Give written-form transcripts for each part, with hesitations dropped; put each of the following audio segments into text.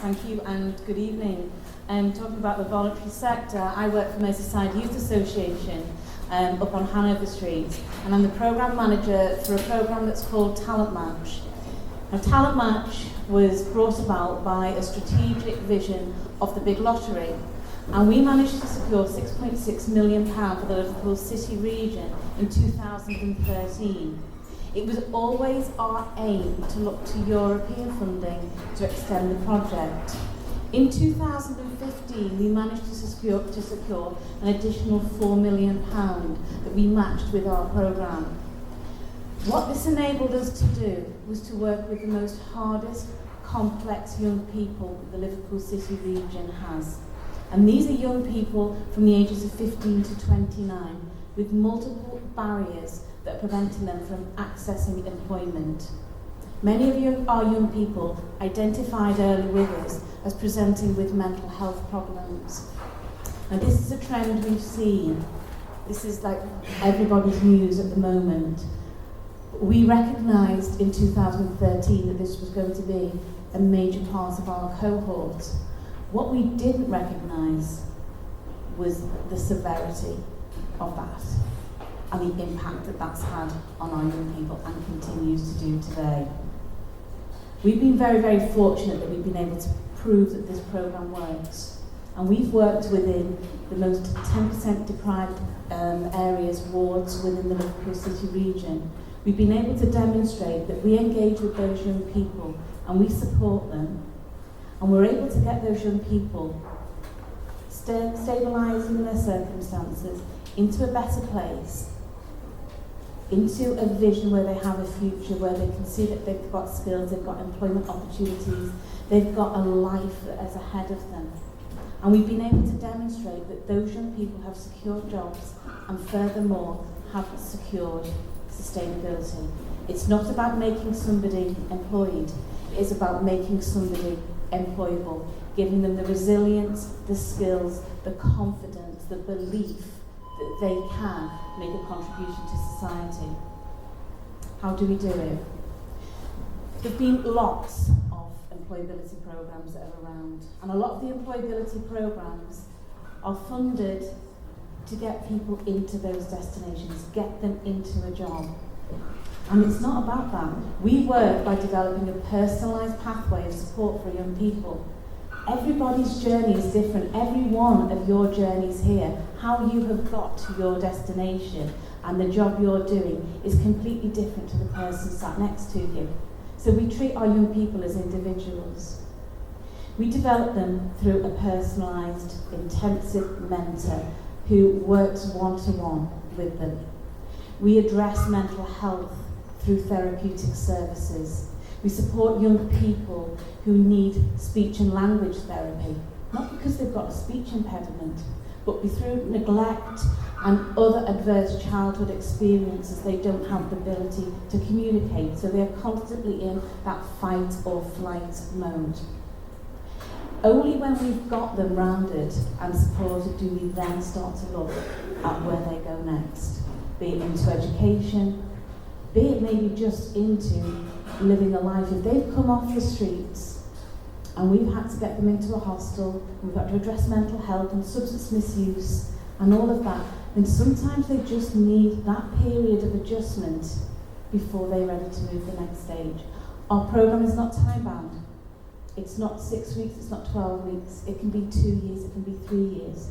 Thank you and good evening. Talking about the voluntary sector, I work for Merseyside Youth Association up on Hanover Street, and I'm the programme manager for a programme that's called Talent Match. Now, Talent Match was brought about by a strategic vision of the big lottery, and we managed to secure £6.6 million for the Liverpool City region in 2013. It was always our aim to look to European funding to extend the project. In 2015, we managed to secure an additional £4 million that we matched with our programme. What this enabled us to do was to work with the most hardest, complex young people that the Liverpool City region has. And these are young people from the ages of 15 to 29 with multiple barriers that are preventing them from accessing employment. Many of our young people identified early with us as presenting with mental health problems. And this is a trend we've seen. This is like everybody's news at the moment. We recognised in 2013 that this was going to be a major part of our cohort. What we didn't recognise was the severity of that and the impact that that's had on our young people and continues to do today. We've been very, very fortunate that we've been able to prove that this programme works. And we've worked within the most 10% deprived areas, wards within the Liverpool City region. We've been able to demonstrate that we engage with those young people and we support them. And we're able to get those young people stabilising their circumstances into a better place, into a vision where they have a future, where they can see that they've got skills, they've got employment opportunities, they've got a life that is ahead of them. And we've been able to demonstrate that those young people have secured jobs and furthermore have secured sustainability. It's not about making somebody employed, it is about making somebody employable, giving them the resilience, the skills, the confidence, the belief that they can make a contribution to society. How do we do it? There have been lots of employability programmes that are around, and a lot of the employability programmes are funded to get people into those destinations, get them into a job. And it's not about that. We work by developing a personalised pathway of support for young people. Everybody's journey is different. Every one of your journeys here, how you have got to your destination and the job you're doing is completely different to the person sat next to you. So we treat our young people as individuals. We develop them through a personalised, intensive mentor who works one-to-one with them. We address mental health through therapeutic services. We support young people who need speech and language therapy, not because they've got a speech impediment, but through neglect and other adverse childhood experiences, they don't have the ability to communicate, so they're constantly in that fight or flight mode. Only when we've got them rounded and supported do we then start to look at where they go next, be it into education, be it maybe just into living a life. If they've come off the streets and we've had to get them into a hostel, and we've had to address mental health and substance misuse and all of that, then sometimes they just need that period of adjustment before they're ready to move the next stage. Our programme is not time-bound. It's not 6 weeks, it's not 12 weeks. It can be 2 years, it can be 3 years.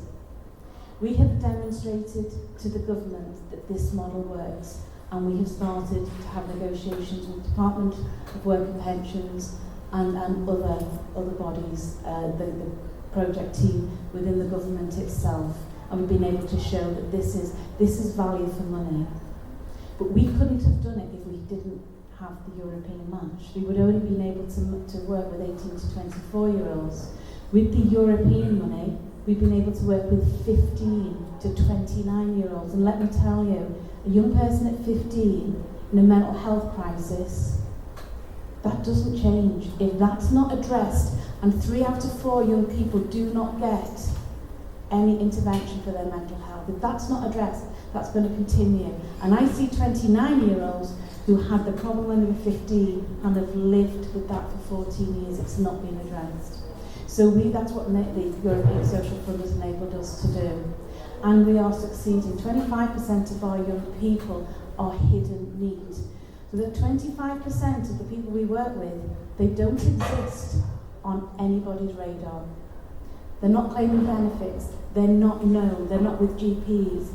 We have demonstrated to the government that this model works, and we have started to have negotiations with the Department of Work and Pensions and other bodies, the project team within the government itself, and we've been able to show that this is value for money. But we couldn't have done it if we didn't have the European match. We would only been able to work with 18 to 24-year-olds. With the European money, we've been able to work with 15 to 29-year-olds, and let me tell you, a young person at 15 in a mental health crisis, that doesn't change. If that's not addressed, and 3 out of 4 young people do not get any intervention for their mental health, if that's not addressed, that's going to continue. And I see 29-year-olds who had the problem when they were 15 and have lived with that for 14 years. It's not been addressed. So that's what the European Social Fund has enabled us to do. And we are succeeding. 25% of our young people are hidden need. So that 25% of the people we work with, they don't exist on anybody's radar. They're not claiming benefits, they're not known, they're not with GPs,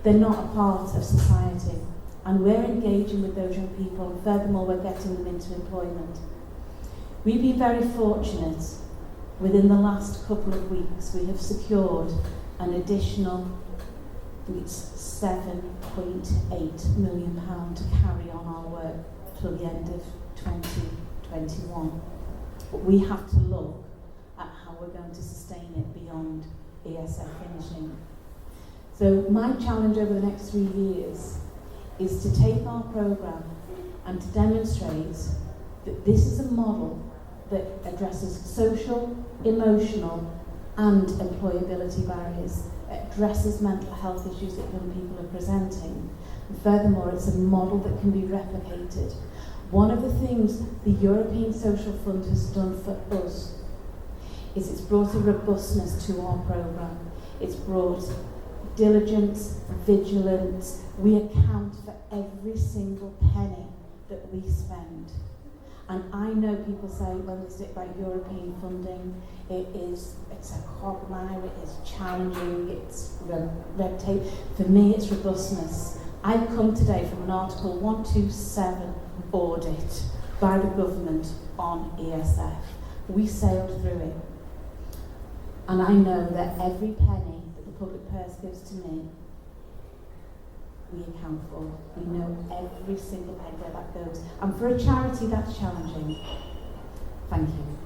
they're not a part of society. And we're engaging with those young people, and furthermore, we're getting them into employment. We've been very fortunate. Within the last couple of weeks, we have secured an additional, I think it's £7.8 million to carry on our work till the end of 2021. But we have to look at how we're going to sustain it beyond ESF finishing. So my challenge over the next 3 years is to take our programme and to demonstrate that this is a model that addresses social, emotional and employability barriers, addresses mental health issues that young people are presenting. And furthermore, it's a model that can be replicated. One of the things the European Social Fund has done for us is it's brought a robustness to our programme. It's brought diligence, vigilance. We account for every single penny that we spend. And I know people say when they speak about European funding, it's a quagmire, it is challenging, it's red tape. For me, it's robustness. I've come today from an Article 127 audit by the government on ESF. We sailed through it. And I know that every penny that the public purse gives to me, we account for. We know every single penny where that goes. And for a charity, that's challenging. Thank you.